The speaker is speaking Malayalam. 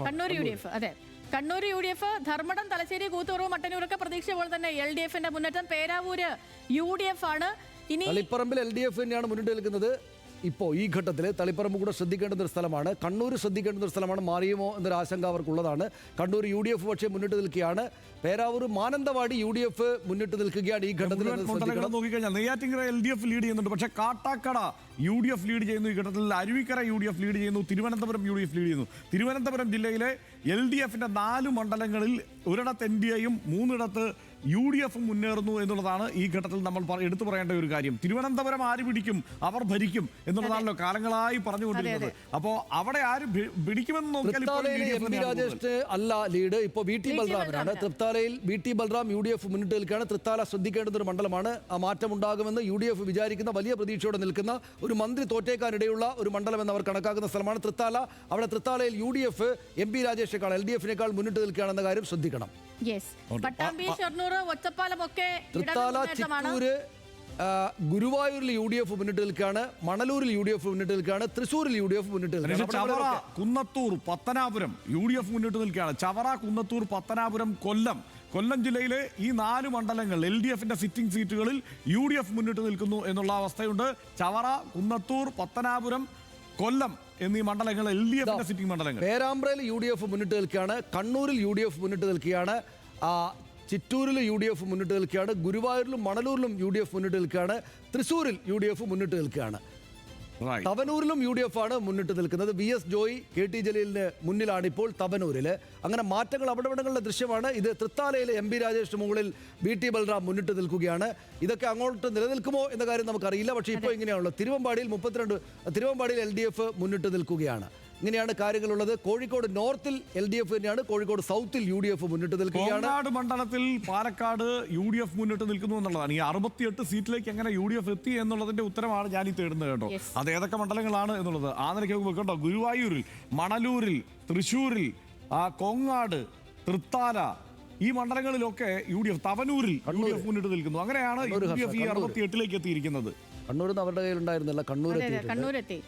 കണ്ണൂർ യു ഡി എഫ് അതെ Kannur U D F, Dharmadam, Thalassery, Koothuparamba, മട്ടന്നൂരൊക്കെ പ്രതീക്ഷ പോലെ തന്നെ LDF മുന്നേറ്റം. പേരാവൂര് UDF ആണ്. ഇനി തളിപ്പറമ്പിൽ LDF തന്നെയാണ് മുന്നിട്ട് നിൽക്കുന്നത്. ഇപ്പോൾ ഈ ഘട്ടത്തിൽ തളിപ്പറമ്പ് കൂടെ ശ്രദ്ധിക്കേണ്ടുന്ന ഒരു സ്ഥലമാണ്. കണ്ണൂർ ശ്രദ്ധിക്കേണ്ടുന്ന ഒരു സ്ഥലമാണ്. മാറിയുമോ എന്നൊരു ആശങ്ക അവർക്കുള്ളതാണ്. കണ്ണൂർ UDF പക്ഷേ മുന്നിട്ട് നിൽക്കുകയാണ്. പേരാവൂർ, മാനന്തവാടി UDF മുന്നിട്ട് നിൽക്കുകയാണ് ഈ ഘട്ടത്തിൽ. നോക്കിക്കഴിഞ്ഞാൽ നെയ്യാറ്റിൻകര LDF ലീഡ് ചെയ്യുന്നുണ്ട്. പക്ഷേ കാട്ടാക്കട UDF ലീഡ് ചെയ്യുന്നു ഈ ഘട്ടത്തിൽ. അരുവിക്കര UDF ലീഡ് ചെയ്യുന്നു. തിരുവനന്തപുരം UDF ലീഡ് ചെയ്യുന്നു. തിരുവനന്തപുരം ജില്ലയിലെ LDFന്റെ 4 മണ്ഡലങ്ങളിൽ ഒരിടത്ത് NDAയും 3 UDF മുന്നേറുന്നു എന്നുള്ളതാണ് ഈ ഘട്ടത്തിൽ നമ്മൾ എടുത്തു പറയേണ്ട ഒരു കാര്യം. തിരുവനന്തപുരം ആര് പിടിക്കും, അവർ ഭരിക്കും എന്നുള്ളതാണല്ലോ കാലങ്ങളായി പറഞ്ഞുകൊണ്ടിരിക്കുന്നത്. അപ്പോൾ അവിടെ ആര് പിടിക്കുമെന്ന് നോക്കിയാൽ അല്ല ലീഡ് ഇപ്പോൾ VT ബൽറാമിനാണ്. തൃത്താലയിൽ VT ബൽറാം UDF മുന്നിട്ട് നിൽക്കുകയാണ്. തൃത്താല ശ്രദ്ധിക്കേണ്ടുന്ന ഒരു മണ്ഡലമാണ്. ആ മാറ്റം ഉണ്ടാകുമെന്ന് UDF വിചാരിക്കുന്ന, വലിയ പ്രതീക്ഷയോടെ നിൽക്കുന്ന, ഒരു മന്ത്രി തോറ്റേക്കാനിടയുള്ള ഒരു മണ്ഡലം എന്ന് അവർ കണക്കാക്കുന്ന സ്ഥലമാണ് തൃത്താല. അവിടെ തൃത്താലയിൽ UDF MP രാജേഷിനേക്കാൾ LDFിനേക്കാൾ മുന്നിട്ട് നിൽക്കുകയാണെന്ന കാര്യം ശ്രദ്ധിക്കണം. പട്ടാമ്പി, ഷൊർണൂർ, ഒറ്റപ്പാലമൊക്കെ തൃത്താല, ചിറ്റൂര്, ഗുരുവായൂരിൽ UDF മുന്നിട്ട് നിൽക്കുകയാണ്. മണലൂരിൽ UDF മുന്നിട്ട് നിൽക്കുകയാണ്. തൃശ്ശൂരിൽ UDF മുന്നിട്ട് നിൽക്കുകയാണ്. ചവറ, കുന്നത്തൂർ, പത്തനാപുരം UDF മുന്നിട്ട് നിൽക്കുകയാണ്. ചവറ, കുന്നത്തൂർ, പത്തനാപുരം, കൊല്ലം ജില്ലയിലെ ഈ 4 മണ്ഡലങ്ങൾ LDFന്റെ സിറ്റിംഗ് സീറ്റുകളിൽ UDF മുന്നിട്ട് നിൽക്കുന്നു എന്നുള്ള അവസ്ഥയുണ്ട്. ചവറ, കുന്നത്തൂർ, പത്തനാപുരം, കൊല്ലം എന്നീ മണ്ഡലങ്ങൾ LDFന്റെ സിറ്റിംഗ് മണ്ഡലങ്ങൾ. പേരാമ്പ്രയിൽ UDF മുന്നിട്ട് നിൽക്കുകയാണ്. കണ്ണൂരിൽ UDF മുന്നിട്ട് നിൽക്കുകയാണ്. ചിറ്റൂരിൽ UDF മുന്നിട്ട് നിൽക്കുകയാണ്. ഗുരുവായൂരിലും മണലൂരിലും UDF മുന്നിട്ട് നിൽക്കുകയാണ്. തൃശ്ശൂരിൽ UDF മുന്നിട്ട് നിൽക്കുകയാണ്. തവനൂരിലും UDF ആണ് മുന്നിട്ട് നിൽക്കുന്നത്. VS ജോയി, KT ജലീലിന് മുന്നിലാണ് ഇപ്പോൾ തവനൂരിൽ. അങ്ങനെ മാറ്റങ്ങൾ അവിടെവിടങ്ങളുടെ ദൃശ്യമാണ്. ഇത് തൃത്താലയിലെ MP രാജേഷിന് മുകളിൽ VT ബൽറാം മുന്നിട്ട് നിൽക്കുകയാണ്. ഇതൊക്കെ അങ്ങോട്ട് നിലനിൽക്കുമോ എന്ന കാര്യം നമുക്കറിയില്ല. പക്ഷേ ഇപ്പോൾ ഇങ്ങനെയാണല്ലോ. തിരുവമ്പാടിയിൽ LDF മുന്നിട്ട് നിൽക്കുകയാണ്. ഇങ്ങനെയാണ് കാര്യങ്ങളുള്ളത്. കോഴിക്കോട് നോർത്തിൽ LDF തന്നെയാണ്. കോഴിക്കോട് സൗത്തിൽ UDF മുന്നിട്ട് നിൽക്കുകയാണ്. കോങ്ങാട് മണ്ഡലത്തിൽ പാലക്കാട് UDF മുന്നിട്ട് നിൽക്കുന്നു എന്നുള്ളതാണ്. ഈ 68 സീറ്റിലേക്ക് എങ്ങനെ UDF എത്തി എന്നുള്ളതിന്റെ ഉത്തരമാണ് ഞാൻ ഈ തേടുന്നത് കേട്ടോ. അത് ഏതൊക്കെ മണ്ഡലങ്ങളാണ് എന്നുള്ളത് ആ നിലയ്ക്ക് കേട്ടോ. ഗുരുവായൂരിൽ, മണലൂരിൽ, തൃശ്ശൂരിൽ, കോങ്ങാട്, തൃത്താല ഈ മണ്ഡലങ്ങളിലൊക്കെ UDF, തവനൂരിൽ UDF മുന്നിട്ട് നിൽക്കുന്നു. അങ്ങനെയാണ് UDF ഈ 68ലേക്ക് എത്തിയിരിക്കുന്നത്. കണ്ണൂരിൽ നിന്ന് അവരുടെ കയ്യിലുണ്ടായിരുന്നില്ല. കണ്ണൂരെത്തി.